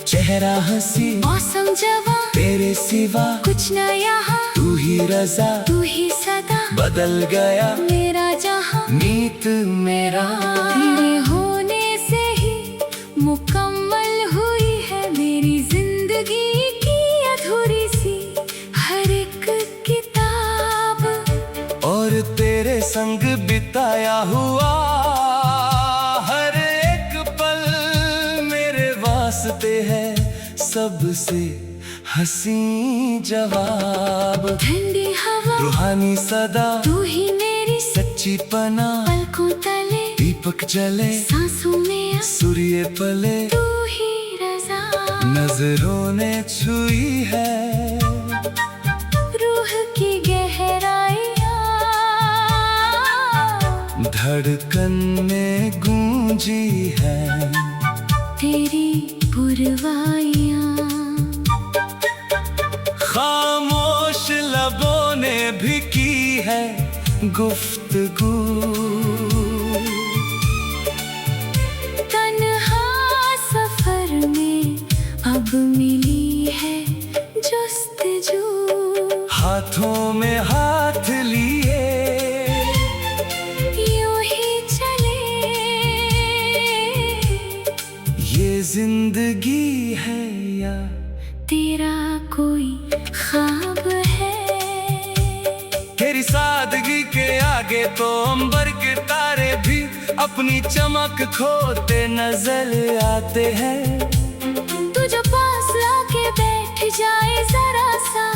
चेहरा हंसी मौसम जवां तेरे सिवा कुछ न यहाँ, तू ही रजा तू ही सदा बदल गया मेरा जहां। नीत मेरा तेरे होने से ही मुकम्मल हुई है मेरी जिंदगी की अधूरी सी हर एक किताब। और तेरे संग बिताया हुआ हर एक पल मेरे वास्ते है सबसे हंसी जवाब। ठंडी हवा रूहानी सदा तू ही मेरी सच्ची पना पलकों तले दीपक जले सांसों में सूर्य पले तू ही रजा। नजरों ने छुई है रूह की गहराइयाँ, धड़कन में गूंजी है तेरी पुरवाइयाँ। खामोश लबों ने भी की है गुफ्तगू। तन्हा सफर में अब मिली है जुस्तजू। हाथों में हाथ लिए यूं ही चले ये जिंदगी है या तेरा कोई ख्वाब है। तेरी सादगी के आगे तो अंबर के तारे भी अपनी चमक खोते नजर आते हैं। तू जो पास आके बैठ जाए जरा सा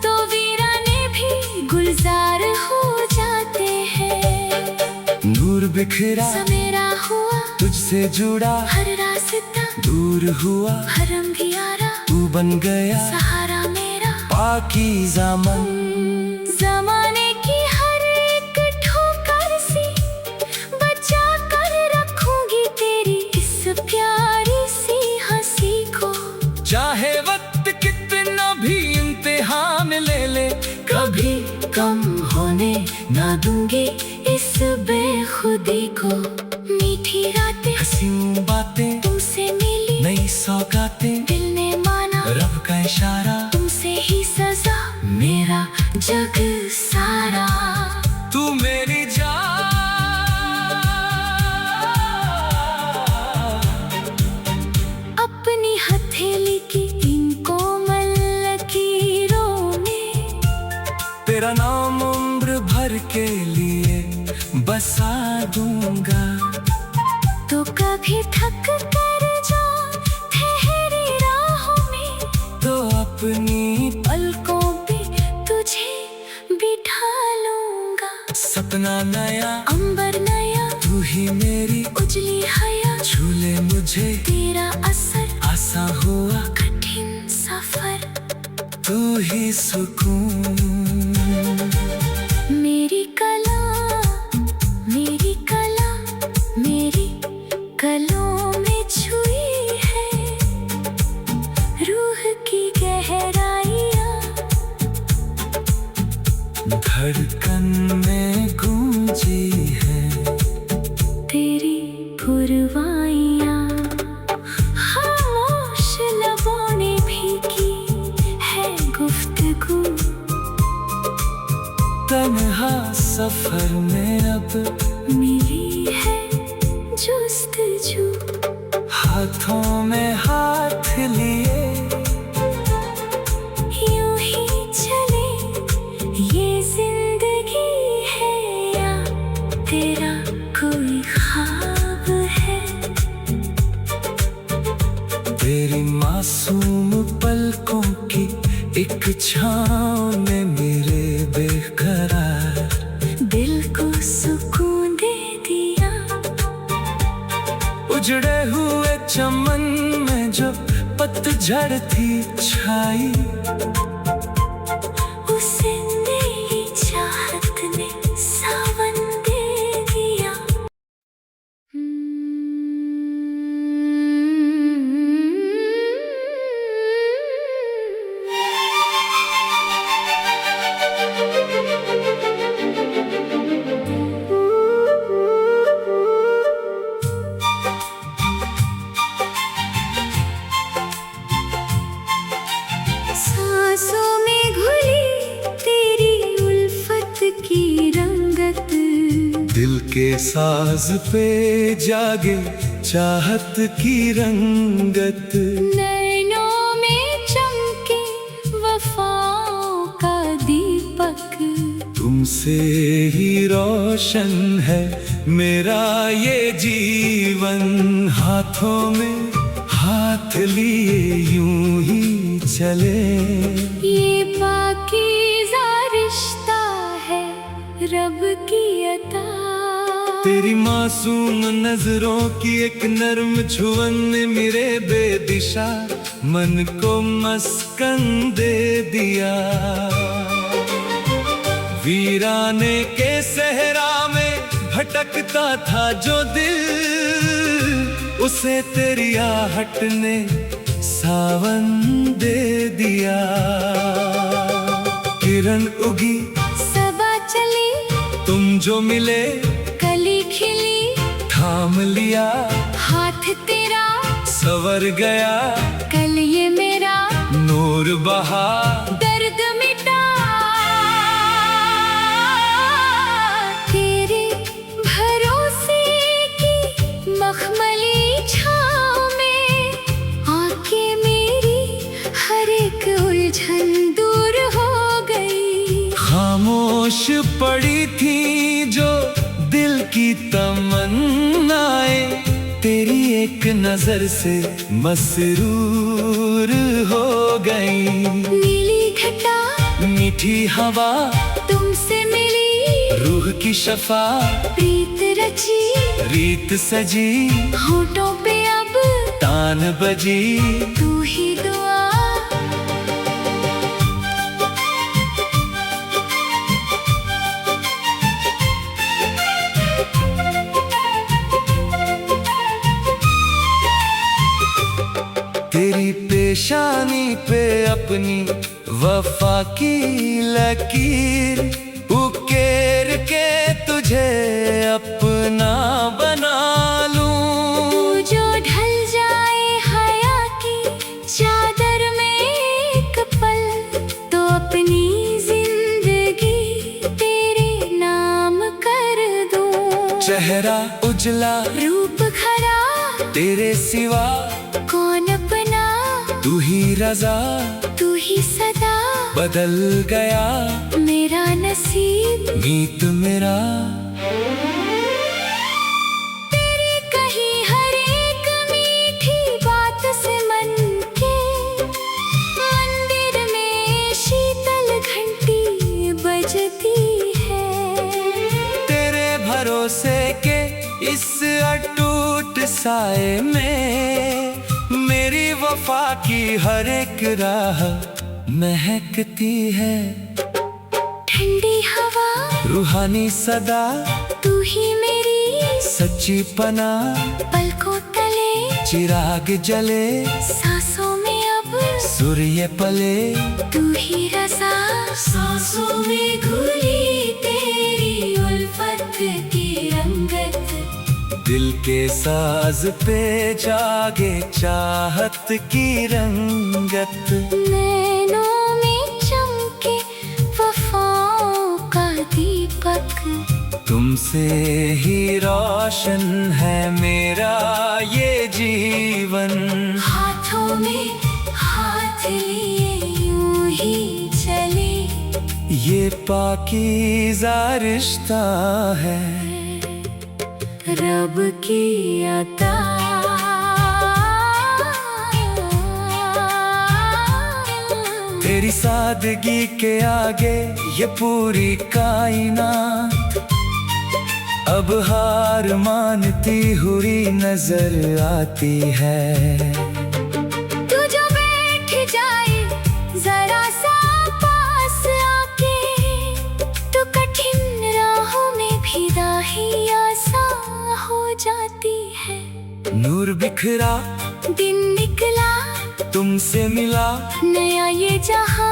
तो वीराने भी गुलजार हो जाते हैं। नूर बिखरा सवेरा हुआ तुझसे जुड़ा हर रास्ता, दूर हुआ हरम भी आरा तू बन गया सहारा मेरा। पाकीज़ा मन जमाने की हर एक ठोकर सी बचा कर रखूंगी तेरी इस प्यारी सी हंसी को। चाहे वक्त कितना भी इम्तिहान ले ले कभी कम होने ना दूंगी इस बेखुदी को। मीठी रातें हंसी बातें तुमसे मिली, नई सौगातें दिल ने माना रब का इशारा तुमसे ही सजा मेरा जग सारा। तू मेरी जान अपनी हथेली की इन कोमल लकीरों में तेरा नाम उम्र भर के लिए बसा दूंगा। तो कभी थक कर जा ठहरी राहों में तो अपनी पलकों पे तुझे बिठा लूंगा। सपना नया अंबर नया तू ही मेरी उजली हया झूले मुझे तेरा असर आसा हुआ कठिन सफर। तू ही सुकून मेरी कला मेरी कला मेरी कलों में छुई है रूह की गहराइयाँ। धड़कन में गूंजी है तेरी पुरवाइयाँ। खामोश लबों ने भी की है गुफ्तगू। तन्हा सफर में अब मिली है जुस्तजू। हाथों में हाथ लिए यूं ही चले ये जिंदगी है या तेरा कोई ख्वाब है। तेरी मासूम पलकों छाँव ने मेरे बेकरार दिल को सुकून दे दिया। उजड़े हुए चमन में जो पतझड़ थी छाई, उसे मेरी चाहत ने सावन दे दिया। सांसों में घुली तेरी उल्फत की रंगत, दिल के साज पे जागे चाहत की रंगत, नैनों में चमके वफाओं का दीपक, तुमसे ही रोशन है मेरा ये जीवन। हाथों में हाथ लिए यूं ही चले, ये पाकीज़ा रिश्ता है रब की अता। तेरी मासूम नजरों की एक नर्म छुअन ने मेरे बेदिशा मन को मस्कन दे दिया। वीराने के सहरा में भटकता था जो दिल, उसे तेरी आहट ने सावन दे दिया। किरण उगी सबा चली, तुम जो मिले कली खिली, थाम लिया हाथ तेरा सवर गया, कल ये मेरा नूर बहा दर्द मिटा। तेरे भरोसे की मखमली छाँव में आके मेरी हर एक उलझन दूर हो गई। खामोश पड़ी थी जो दिल की तमन्नाएं, तेरी एक नजर से मसरूर हो गई। नीली घटा मीठी हवा तुमसे मिली, रूह की शफा प्रीत रची, रीत सजी, होठों पे अब तान बजी, तू ही दुआ। तेरी पेशानी पे अपनी वफा की लकीर उकेर के तुझे अपना बना लूं। तू जो ढल जाए हया की चादर में एक पल, तो अपनी जिंदगी तेरे नाम कर दूं। चेहरा उजला रूप खरा तेरे सिवा, कौन अपना तू ही रजा, तू ही सदा बदल गया मेरा नसीब। मीत मेरा तेरी कही हर एक मीठी बात से मन के मंदिर में शीतल घंटी बजती है। तेरे भरोसे के इस अटूट साए में मेरी वफा की हर एक राह महकती है। ठंडी हवा रूहानी सदा तू ही मेरी सच्ची पना, पलकों तले चिराग जले सांसों में अब सूर्य पले, तू ही रज़ा। सांसों में घुली तेरी उल्फत की रंगत, दिल के साज पे जागे चाहत की रंगत, नैनों में चमके वफाओं का दीपक, तुमसे ही रोशन है मेरा ये जीवन। हाथों में हाथ लिए यूं ही चले, ये पाकीज़ा रिश्ता है रब की अता। तेरी सादगी के आगे ये पूरी कायनात अब हार मानती हुई नजर आती है। तू जो बैठ जाए जरा सा पास आके, तो कठिन राहों में भी राही आसान हो जाती है। नूर बिखरा दिन निकला तुमसे मिला, नया ये जहां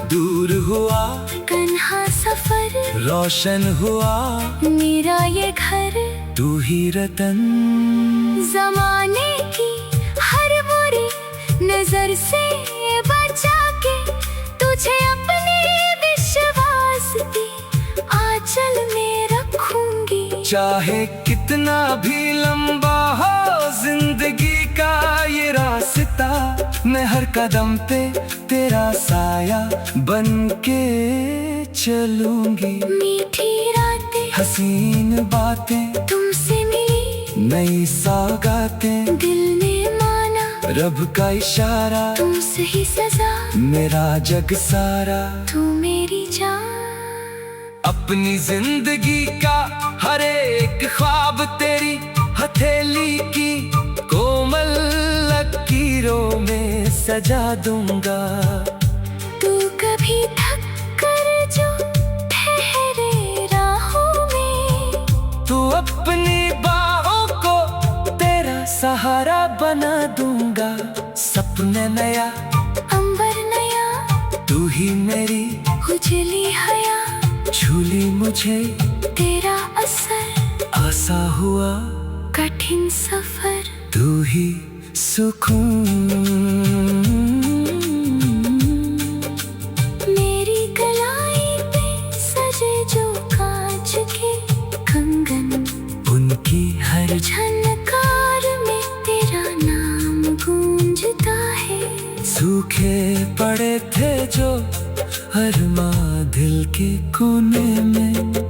दूर हुआ कन्हा सफर, रोशन हुआ मेरा ये घर। तू ही रतन जमाने की हर बुरी नजर से बचा के, तुझे अपने विश्वास की आंचल में रखूंगी। चाहे कितना भी लंबा हो जिंदगी का ये रास्ता, मैं हर कदम पे तेरा साया बन के चलूंगी। मीठी रातें हसीन बातें तुमसे मिली, नई सौगातें दिल ने माना रब का इशारा, तुमसे ही सजा मेरा जग सारा। तू मेरी जान। अपनी जिंदगी का हर एक ख्वाब तेरी हथेली की कोमल लकीरों में सजा दूंगा। तू कभी थक कर जो ठहरे राहों में, तू अपनी बाहों को तेरा सहारा बना दूंगा। सपने नया अंबर नया तू ही मेरी उजली हया, झूली मुझे तेरा असर आसा हुआ कठिन सफर। तू ही सुकून। मेरी कलाई पे सजे जो कांच के कंगन, उनकी हर झनकार में तेरा नाम गूंजता है। सूखे पड़े थे जो अरमा दिल के कोने में,